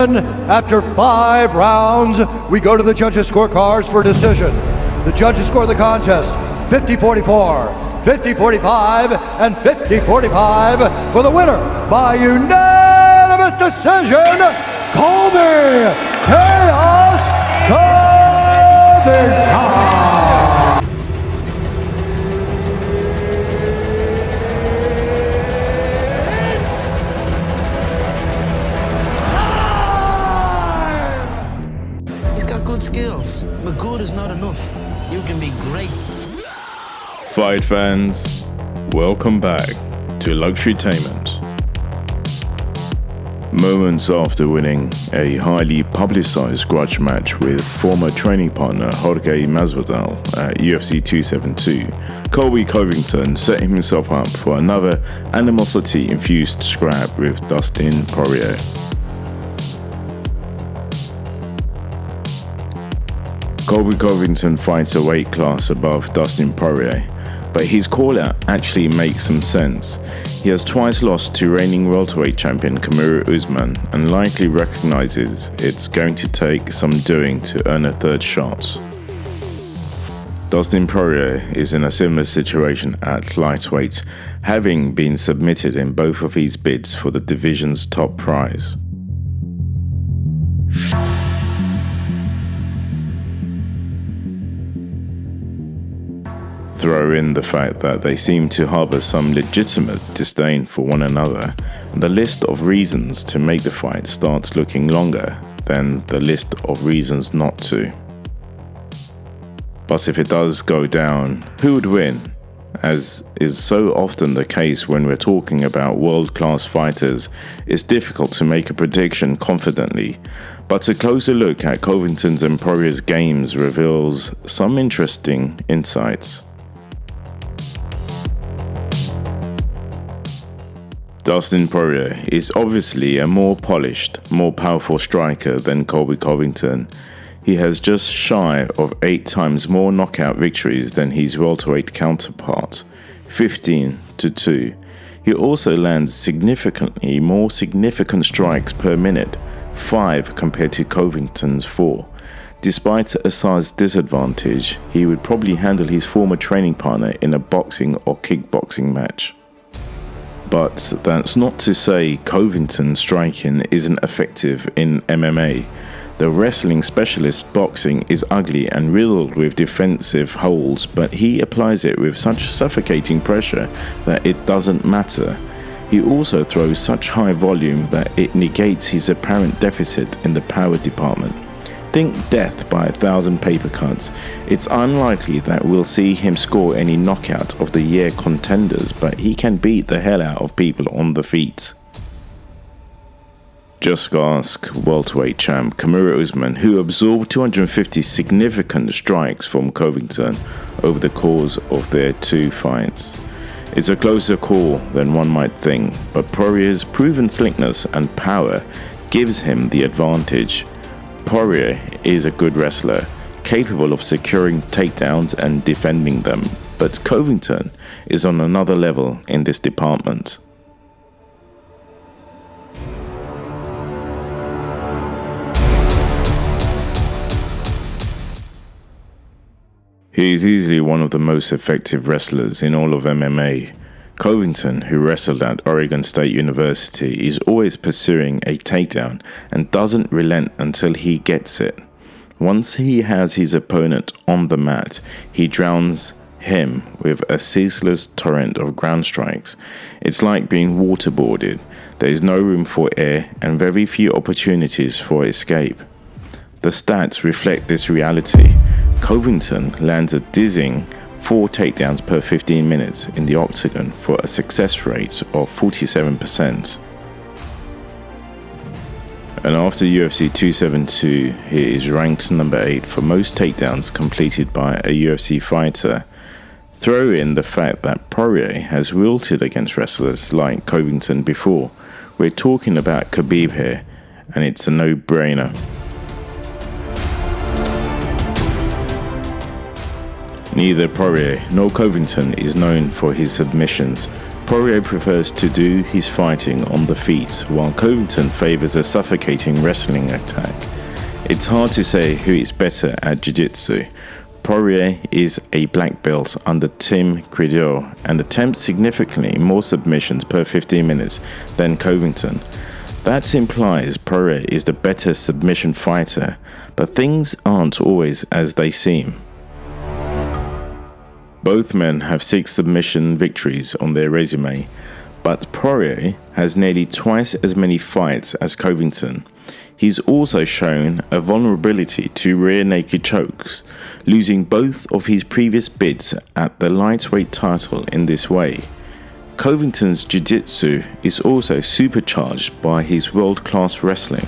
After 5 rounds, we go to the judges' scorecards for decision. The judges score the contest 50-44, 50-45, and 50-45 for the winner by unanimous decision, Colby Diaz Covington. Skills, but good is not enough. You can be great. Fight fans, welcome back to Luxurytainment. Moments after winning a highly publicized grudge match with former training partner Jorge Masvidal at UFC 272, Colby Covington set himself up for another animosity-infused scrap with Dustin Poirier. Colby Covington fights a weight class above Dustin Poirier, but his call-out actually makes some sense. He has twice lost to reigning welterweight champion Kamaru Usman and likely recognizes it's going to take some doing to earn a third shot. Dustin Poirier is in a similar situation at lightweight, having been submitted in both of his bids for the division's top prize. Throw in the fact that they seem to harbour some legitimate disdain for one another, and the list of reasons to make the fight starts looking longer than the list of reasons not to. But if it does go down, who would win? As is so often the case when we're talking about world-class fighters, it's difficult to make a prediction confidently, but a closer look at Covington's and Poirier's games reveals some interesting insights. Dustin Poirier is obviously a more polished, more powerful striker than Colby Covington. He has just shy of 8 times more knockout victories than his welterweight counterpart, 15-2. He also lands significantly more significant strikes per minute, 5 compared to Covington's 4. Despite a size disadvantage, he would probably handle his former training partner in a boxing or kickboxing match. But that's not to say Covington's striking isn't effective in MMA. The wrestling specialist boxing is ugly and riddled with defensive holes, but he applies it with such suffocating pressure that it doesn't matter. He also throws such high volume that it negates his apparent deficit in the power department. Think death by 1,000 paper cuts. It's unlikely that we'll see him score any knockout of the year contenders, but he can beat the hell out of people on the feet. Just ask welterweight champ Kamaru Usman, who absorbed 250 significant strikes from Covington over the course of their 2 fights. It's a closer call than one might think, but Poirier's proven slickness and power gives him the advantage. Poirier is a good wrestler, capable of securing takedowns and defending them, but Covington is on another level in this department. He is easily one of the most effective wrestlers in all of MMA. Covington, who wrestled at Oregon State University, is always pursuing a takedown and doesn't relent until he gets it. Once he has his opponent on the mat, he drowns him with a ceaseless torrent of ground strikes. It's like being waterboarded. There is no room for air and very few opportunities for escape. The stats reflect this reality. Covington lands a dizzying 4 takedowns per 15 minutes in the Octagon for a success rate of 47%. And after UFC 272, he is ranked number 8 for most takedowns completed by a UFC fighter. Throw in the fact that Poirier has wilted against wrestlers like Covington before. We're talking about Khabib here, and it's a no-brainer. Neither Poirier nor Covington is known for his submissions. Poirier prefers to do his fighting on the feet, while Covington favors a suffocating wrestling attack. It's hard to say who is better at jiu-jitsu. Poirier is a black belt under Tim Credeau and attempts significantly more submissions per 15 minutes than Covington. That implies Poirier is the better submission fighter, but things aren't always as they seem. Both men have 6 submission victories on their resume, but Poirier has nearly twice as many fights as Covington. He's also shown a vulnerability to rear naked chokes, losing both of his previous bids at the lightweight title in this way. Covington's jiu-jitsu is also supercharged by his world-class wrestling.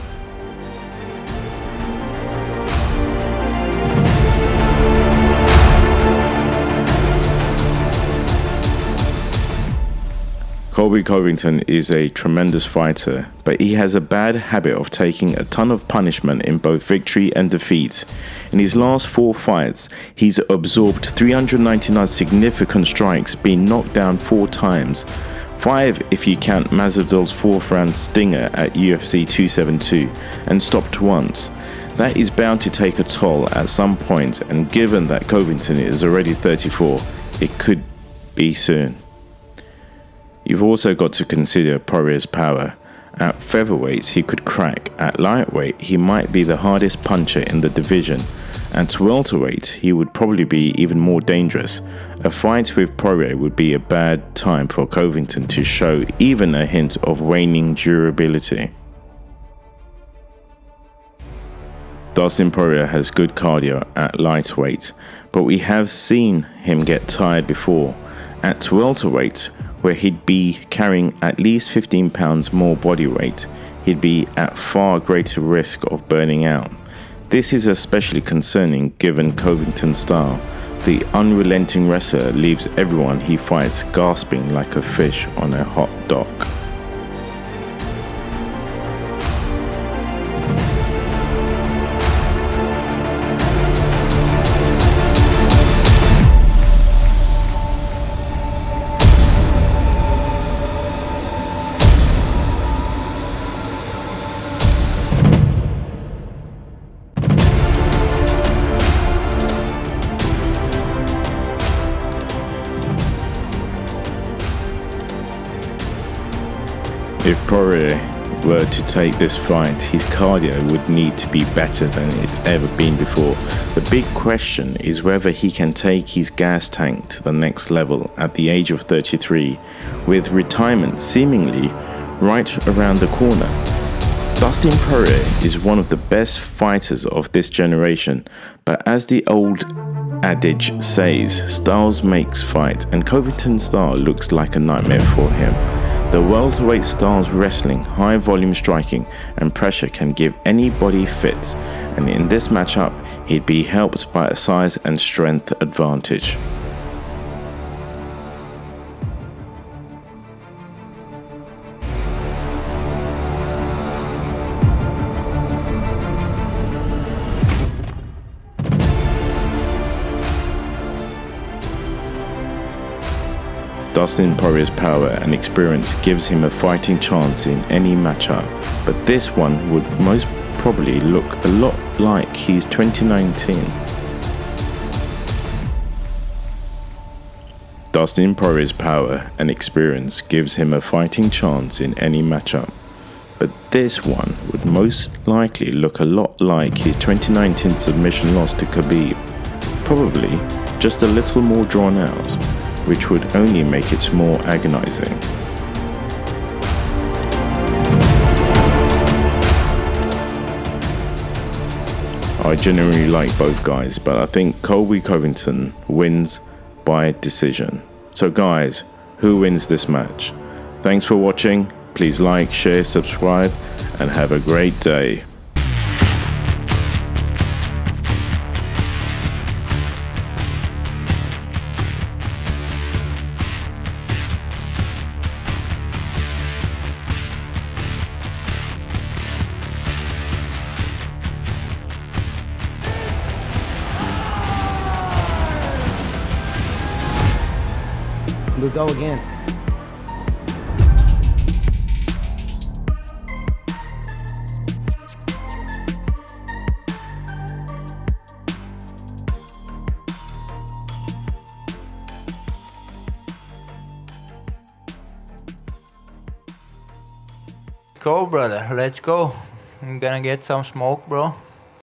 Colby Covington is a tremendous fighter, but he has a bad habit of taking a ton of punishment in both victory and defeat. In his last 4 fights, he's absorbed 399 significant strikes, being knocked down 4 times. 5 if you count Masvidal's 4th round stinger at UFC 272, and stopped once. That is bound to take a toll at some point, and given that Covington is already 34, it could be soon. You've also got to consider Poirier's power. At featherweight, he could crack. At lightweight, he might be the hardest puncher in the division. At welterweight, he would probably be even more dangerous. A fight with Poirier would be a bad time for Covington to show even a hint of waning durability. Dustin Poirier has good cardio at lightweight, but we have seen him get tired before. At welterweight, where he'd be carrying at least 15 pounds more body weight, he'd be at far greater risk of burning out. This is especially concerning given Covington's style. The unrelenting wrestler leaves everyone he fights gasping like a fish on a hot dock. If Poirier were to take this fight, his cardio would need to be better than it's ever been before. The big question is whether he can take his gas tank to the next level at the age of 33, with retirement seemingly right around the corner. Dustin Poirier is one of the best fighters of this generation, but as the old adage says, styles makes fight, and Covington's style looks like a nightmare for him. The welterweight style's wrestling, high volume striking, and pressure can give anybody fits, and in this matchup, he'd be helped by a size and strength advantage. Dustin Poirier's power and experience gives him a fighting chance in any matchup, but this one would most probably look a lot like his 2019. Dustin Poirier's power and experience gives him a fighting chance in any matchup, but this one would most likely look a lot like his 2019 submission loss to Khabib, probably just a little more drawn out, which would only make it more agonizing. I genuinely like both guys, but I think Colby Covington wins by decision. So guys, who wins this match? Thanks for watching. Please like, share, subscribe, and have a great day. Let's go again. go, brother. Let's go. I'm gonna get some smoke, bro.